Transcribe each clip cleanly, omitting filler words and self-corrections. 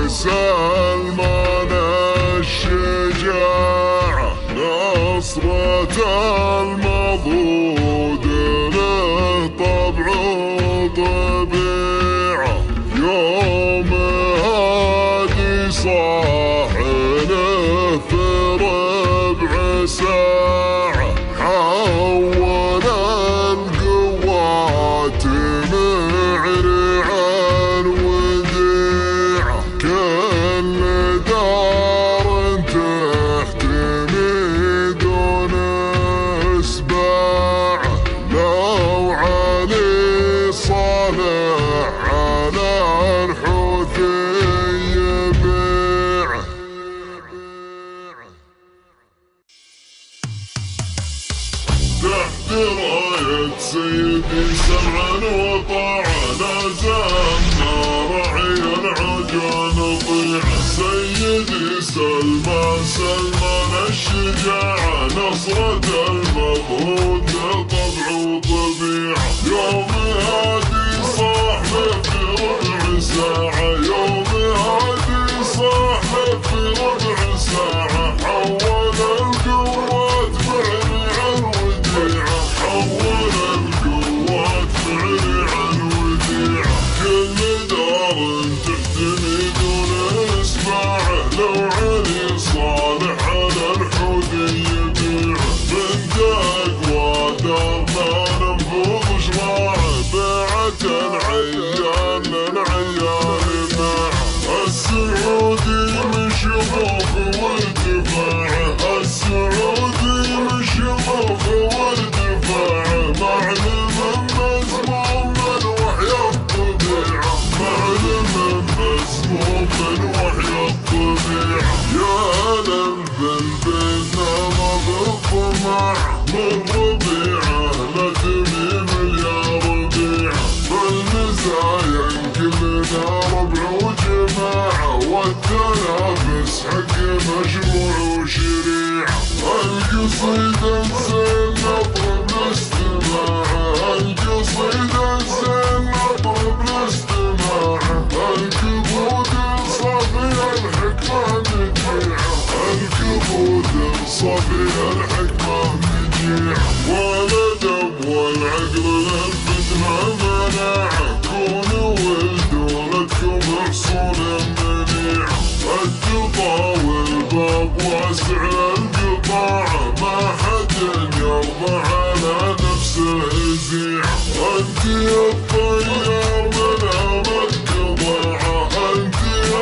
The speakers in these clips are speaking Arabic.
سلمان الشجاع نصرة المضود له طبع وطبيعة يوم هادي صاح له في ربع ساعة حول القوات معرعا وديعة كل دار تحتمي دون اسباعه لو علي صالح على الحوثي يبيعه تحت راية سيدي سمعا وطاعة لازمنا رعي العجان طيع سيدي سلمان الشجاعة نصرة المضرود طبع وطبيعة يوم هادي صاح في ربع ساعة يوم هادي صاح في ربع ساعة حول القوات معرعا وديعة حول القوات معرعا وديعة كل دار تحتمي دون اسماعه لو علي صالح على الحوثي يبيعه بنت اقوى دار ما ننفض شراعه باعت العيان للعيان معه السعودي من شموخ وارتفاعه السعودي من شموخ وارتفاعه معلم مسموم من وحي الطبيعة معلم مسموم من وحي الطبيعة يا ألم بالبنا بالطمع من ربيعه لا تميم يا ربيعه بالمزايا كلنا ربع وجماعة والتنافس حق مجموع وشريعة القصيدة زين نطرب الاستماعة القصيدة زين نطرب الاستماعة الكبود صافي الحكمة مجيعة الكبود صافي الحكمة مجيعة والأدب والعقل للفتنة مناعة كونوا ولدولتكم حصول منيعة القطا والباب واسع القطاعة ما حد يرضى على نفسه يزيعة انت الطيار من امد قضاعة انت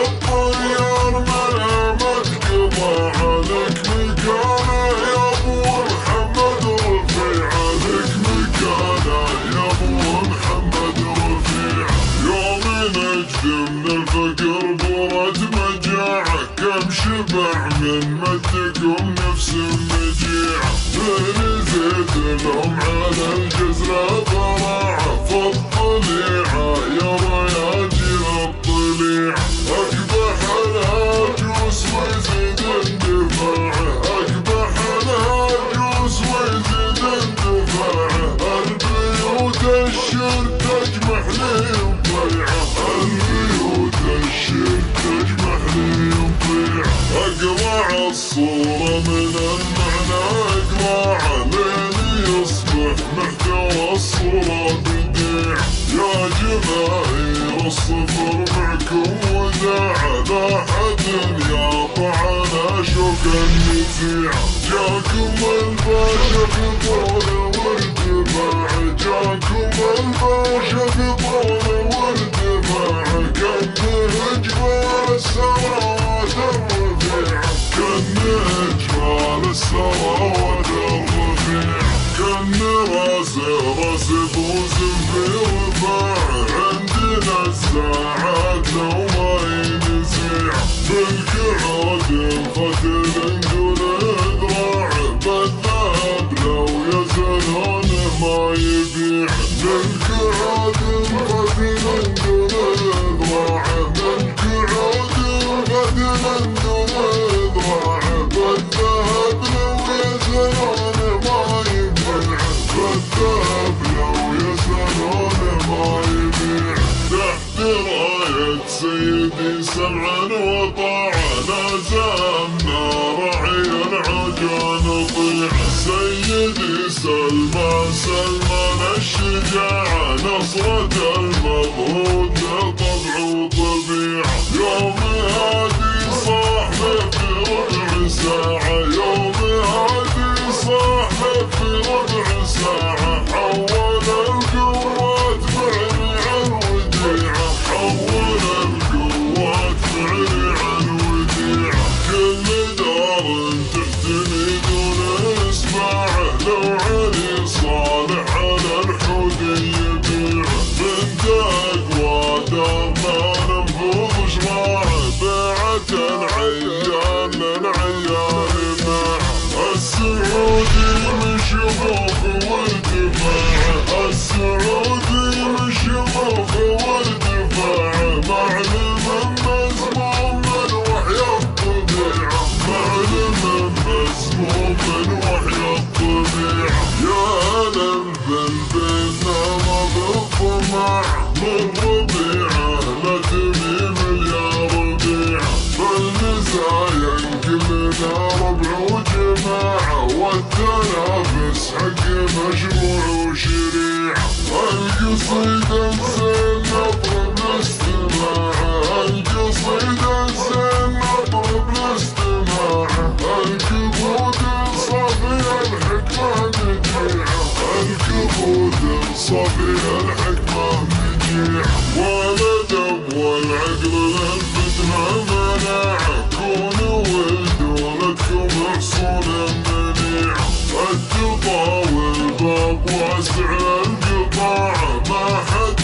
الطيار من امد قضاعة لك مكانه يا ابو محمد رفيعة لك مكانه يا ابو محمد رفيعة يوم نجد من الفقر برد مجاعة كم شبع من مدكم نفس مجيعة بني زيد لهم على الجزرة براعة فالطليعة يا رياجل الطليعة اكبح الهاجوس ويزيد اندفاعه اكبح الهاجوس ويزيد اندفاعه البيوت الشرك تجمح لي وضيعه البيوت الشرك تجمح لي وضيعه اقرع الصورة من المعنى اقرعه لين يصبح محتوى الصورة بديع يا جماهير الصفر معكم وداعة لا حد يقطع على شوك النزيعة جاكم الباشا بطول وارتفاع جاكم الباشا بطول وارتفاع كم جبال السماوات الرفيعة كم جبال السماوات الرفيعة كم راس بوز في رفاع عندنا الساعات لو ما ينزيع بالقعود فتل دون ذراع بالذهب لو يزنون ما يبيع بالقعود فتل دون ذراع بالقعود فتل دون ذراع بالذهب لو يزنون ما يبيع بالذهب لو يزنون ما يبيع تحت راية راية سيدي سمعا وطاعة لازمنا راعي العجان طيع سيدي سلمان الشجاعة نصرة المضغوط طبع وطبيعة يوم هادي صاحبه في ربع ساعة يوم هادي صاحبه في ربع ساعة حول القوات فعلي عن وديعة حول القوات فعلي عن وديعة كل دار تحتمي دون اسماعه لو علي صالح على الحوت يبيعه بنت اقوى دار ما ننفض شراعه بيعة العيان للعيان معه السعودي من شموخ وارتفاعه السعودي من شموخ وارتفاعه معلم مسموم من وحي الطبيعة معلم مسموم من وحي الطبيعة يا ألم بالبنا بالطمع من ربيعه لا تميم يا ربيعه بالمزايا كلنا ربع وجماعة والتنافس حق مشروع وشريعة القصيدة زين نطرب الاستماعة القصيدة زين نطرب الاستماعة الكبود صافي الحكمة مجيعة الكبود صافي الحكمة مجيعة والأدب والعقل للفتنة مناعة كونوا ولدولتكم حصول منيعة التقى والباب واسع القطاع ما حد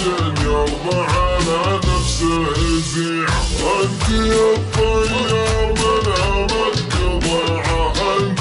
يرضى على نفسه يزيعة انت الطيار من امد قضاعة انت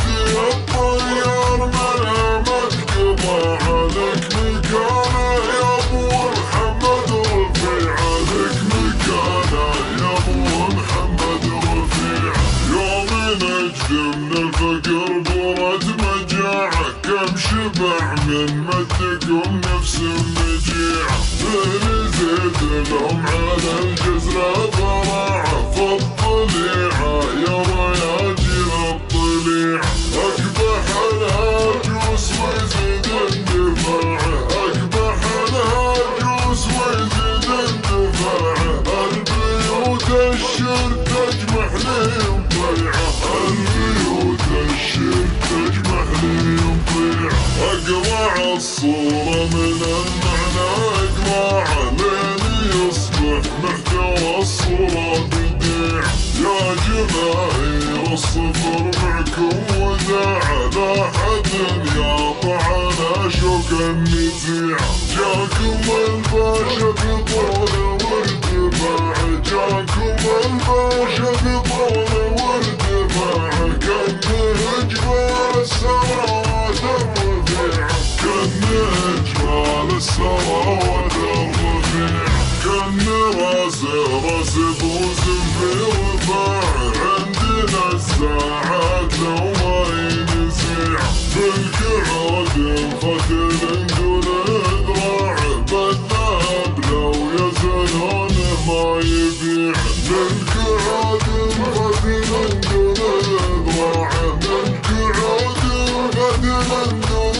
الطيار من امد قضاعة لك مكانه يا ابو محمد رفيعة لك مكانه يا ابو محمد رفيعة يوم نجد من الفقر برد مجاعة كم شبع من مدكم نفس مجيعة من زيد لهم على الجزرة براعة فالطليعة يا رياجل الطليعة اكبح الهاجوس ويزيد اندفاعه اكبح الهاجوس ويزيد اندفاعه البيوت الشرك تجمح لهم ضيعة البيوت الشرك تجمح لهم ضيعة اقرع الصورة من المعنى اقرعه لين يصبح محتوى الصورة بديع يا جماهير الصفر معكم وداعة لا حد يقطع على شوك النزيع جاكم الباشا بطول وارتفاع جاكم الباشا بطول وارتفاع كان جبال السماوات الرفيعة كان جبال السماوات الرفيعة كان راس بوز في رفاع عندنا الساعات لو ما ينزيع بالقعود انفتل دون ذراع بالذهب لو يزنون ما يبيع بالقعود انفتل دون ذراع بالقعود انفتل دون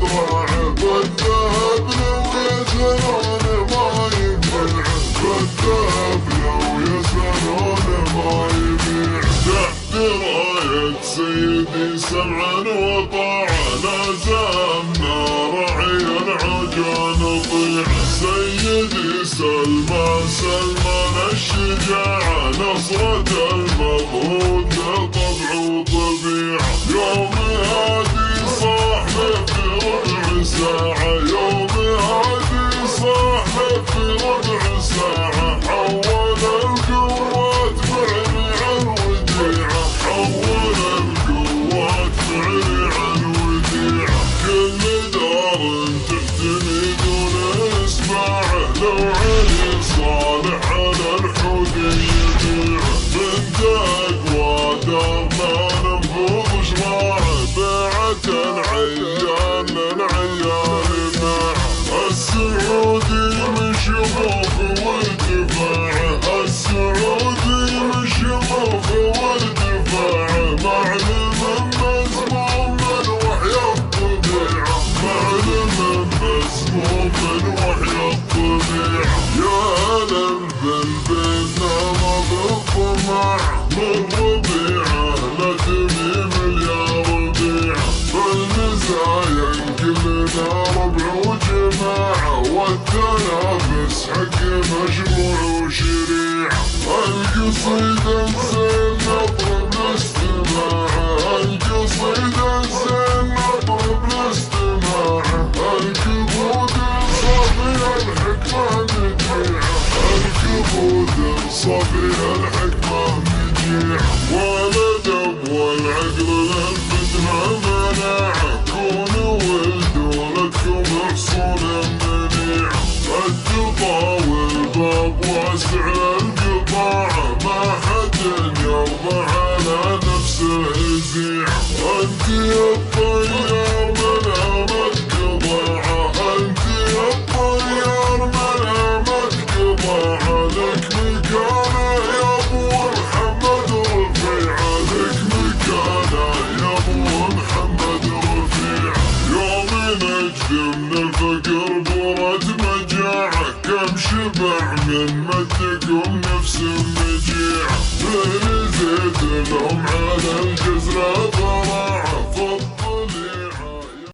ذراع بالذهب لو يزنون ما يبيع بالذهب لو يزنون ما يبيع تحت راية سيدي سمعا وطاعة لازمنا راعي العجان طيع سيدي سلمان الشجاعة نصرة المضغوط طبع وطبيعة يوم هادي صاحبه في ربع ساعة يوم هادي صاحبه في ربع ساعة حول القوات فعلي عن وديعة حول القوات فعلي عن وديعة كل دار تحتمي دون اسماعه لو علي صالح على الحوت يبيعه بنت اقوى دار ما ننفض شراعه بيعة العيان للعيان معه السعودي من شموخ القصيدة زين نطرب لاستماعه، القصيدة زين نطرب لاستماعه، الكبود صافي الحكمة مجيعه، الكبود صافي الحكمة مجيعه، والأدب والعقل للفتنة مناعه، كونوا ولدولتكم حصون منيعه، التقى والباب واسع للقطاعه، ما حد يرضى على نفسه يزيعه، انت الطيار منامك قضاعه، انت الطيار منامك قضاعه، لك مكانه يا ابو محمد رفيعه، لك مكانه يا ابو محمد رفيعه، يوم نجد من الفقر برد مجاعه، كم شبع من مدكم نفس مجيعه،